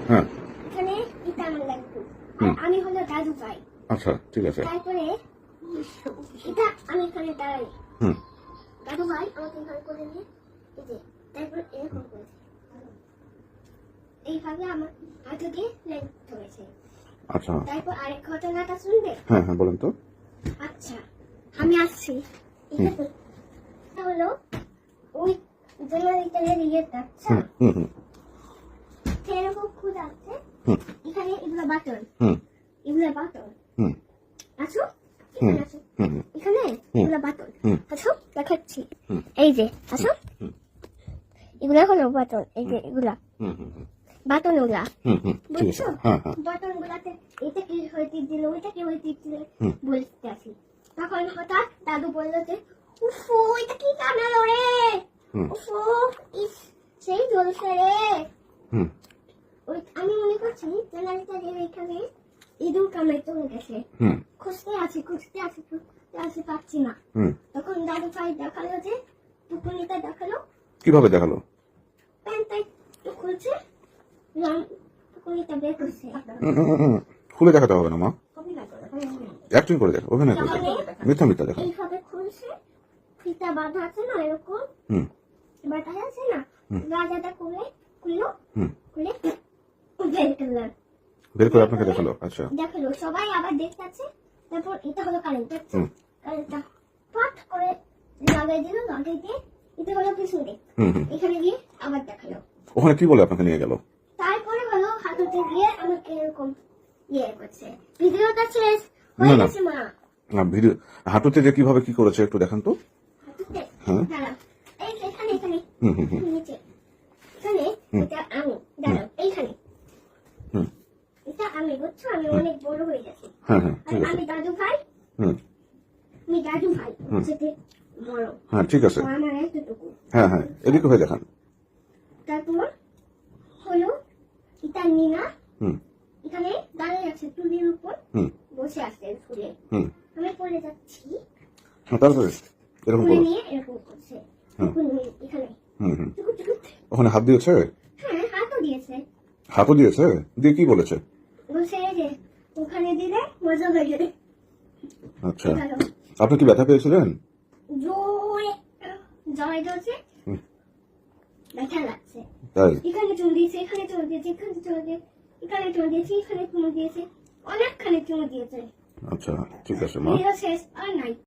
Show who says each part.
Speaker 1: হ্যাঁ
Speaker 2: এখানে এটা আমার লাগবে আমি হলো দাদু ভাই
Speaker 1: আচ্ছা ঠিক আছে
Speaker 2: তারপরে এটা আমি এখানে দাঁড়াই
Speaker 1: হুম
Speaker 2: দাদু ভাই আমাকে এখানে করে নিয়ে এই যে তারপর এরকম করেছে এইভাবে আমার হাতে দিয়ে লাইন ধরেছে
Speaker 1: আচ্ছা
Speaker 2: তারপর আরেক ঘটনাটা শুনবে
Speaker 1: হ্যাঁ হ্যাঁ বলেন তো
Speaker 2: আচ্ছা আমি আসছি এটা হলো ওই জেনারেটরের ইয়েটা আচ্ছা
Speaker 1: হুম হুম
Speaker 2: এরকম খুদ আছে
Speaker 1: হুম
Speaker 2: এখানে এগুলো বাটন
Speaker 1: হুম
Speaker 2: এগুলো বাটন
Speaker 1: হুম
Speaker 2: আছো এখানে আছো
Speaker 1: হুম
Speaker 2: এখানে এগুলো বাটন
Speaker 1: হুম।
Speaker 2: আছো দেখাচ্ছি
Speaker 1: হুম।
Speaker 2: এই যে আছো
Speaker 1: হুম।
Speaker 2: এগুলা হলো বাটন এই যে এগুলা
Speaker 1: হুম হুম
Speaker 2: বাটন ওগুলা
Speaker 1: হুম হুম ঠিক আছে
Speaker 2: বুঝছো
Speaker 1: হ্যাঁ হ্যাঁ
Speaker 2: বাটন গুলাতে এটা কি হয়ে টিপ দিল ওইটা কি হয়ে টিপ দিলে
Speaker 1: হুম।
Speaker 2: বলতে আসি তখন হঠাৎ দাদু বললো যে উফু এটা কি কামড়ালো রে
Speaker 1: হুম।
Speaker 2: উফু ইস সেই জ্বলছে রে
Speaker 1: হুম
Speaker 2: ওই আমি মনে করছি জেনারেটরের এখানে ইঁদুর কামড়ে চলে গেছে
Speaker 1: হুম
Speaker 2: খুঁজতে আছি পাচ্ছি না
Speaker 1: হুম
Speaker 2: তখন দাদু ভাই দেখালো যে টুকুনিটা দেখালো
Speaker 1: কিভাবে দেখালো
Speaker 2: প্যান্টটা একটু খুলছে টুকুনিটা বের করছে
Speaker 1: খুলে দেখাতে হবে না মা অ্যাক্টিং করে দেখ অভিনয় করে দেখ মিথ্যা মিথ্যা দেখা
Speaker 2: এইভাবে খুলছে ফিতা বাঁধা আছে না এরকম
Speaker 1: হুম
Speaker 2: বাঁধা আছে না
Speaker 1: হুম।
Speaker 2: রাজাটা খুললো
Speaker 1: হুম
Speaker 2: খুলে বের করলাম
Speaker 1: বের করে আপনাকে দেখালো আচ্ছা
Speaker 2: দেখালো সবাই আবার দেখতে আছে তারপর এটা হলো কারেন্ট
Speaker 1: হুম।
Speaker 2: কারেন্টটা পাট করে লাগাই দিল লাগাই দিয়ে এটা হলো পিছনে
Speaker 1: হুম হুম
Speaker 2: এখানে গিয়ে আবার দেখালো
Speaker 1: ওখানে কি বলে আপনাকে নিয়ে গেল
Speaker 2: তারপরে হলো হাঁটুতে গিয়ে আমাকে এরকম ইয়ে করছে ভিডিওটা শেষ হয়ে
Speaker 1: না।
Speaker 2: গেছে মা
Speaker 1: ভিডিও হাঁটুতে যে কিভাবে কি করেছে একটু দেখান তো
Speaker 2: হাঁটুতে
Speaker 1: হ্যাঁ।
Speaker 2: দাঁড়াও এই যে এখানে
Speaker 1: হুম হুম হুম
Speaker 2: নিচে এখানে
Speaker 1: হুম।
Speaker 2: এটা আমি দাঁড়াও এইখানে
Speaker 1: হুম
Speaker 2: এটা আমি বুঝছো আমি অনেক বড় হয়ে গেছি
Speaker 1: হ্যাঁ হ্যাঁ
Speaker 2: আর
Speaker 1: ঠিক আছে
Speaker 2: আমি দাদু ভাই
Speaker 1: হুম
Speaker 2: আমি দাদু ভাই
Speaker 1: হুম।
Speaker 2: সেটা বড়
Speaker 1: হ্যাঁ ঠিক আছে
Speaker 2: তো আমার এতটুকু
Speaker 1: হ্যাঁ হ্যাঁ এদিকে হয়ে দেখান
Speaker 2: তারপর হলো এটা নিনা
Speaker 1: হুম
Speaker 2: এখানে দাঁড়িয়ে আছে টুলির উপর
Speaker 1: হুম
Speaker 2: বসে আছে ফুলে
Speaker 1: হুম
Speaker 2: আমি পড়ে যাচ্ছি
Speaker 1: হ্যাঁ তারপরে এরকম
Speaker 2: ফুলে
Speaker 1: করো
Speaker 2: নিয়ে এরকম করছে
Speaker 1: হুম।
Speaker 2: এখানে
Speaker 1: হুম হুম
Speaker 2: টুকুর টুকুর।
Speaker 1: ওখানে হাত দিয়েছে
Speaker 2: হ্যাঁ হাতও দিয়েছে
Speaker 1: হাতও দিয়েছে দিয়ে কি বলেছে
Speaker 2: বলছে এই যে ওখানে দিলে মজা লাগে
Speaker 1: আচ্ছা আপনি কি ব্যথা পেয়েছিলেন
Speaker 2: জোরে জয় জ্বলছে
Speaker 1: হুম।
Speaker 2: ব্যথা লাগছে
Speaker 1: তাই
Speaker 2: এখানে চুমু দিয়েছে এখানে চুমু দিয়েছে এখানে চুমু দিয়েছে এখানে চুমু দিয়েছে এখানে চুমু দিয়েছে অনেকখানে চুমু দিয়েছে
Speaker 1: আচ্ছা ঠিক আছে মা
Speaker 2: ভিডিও শেষ আর নাই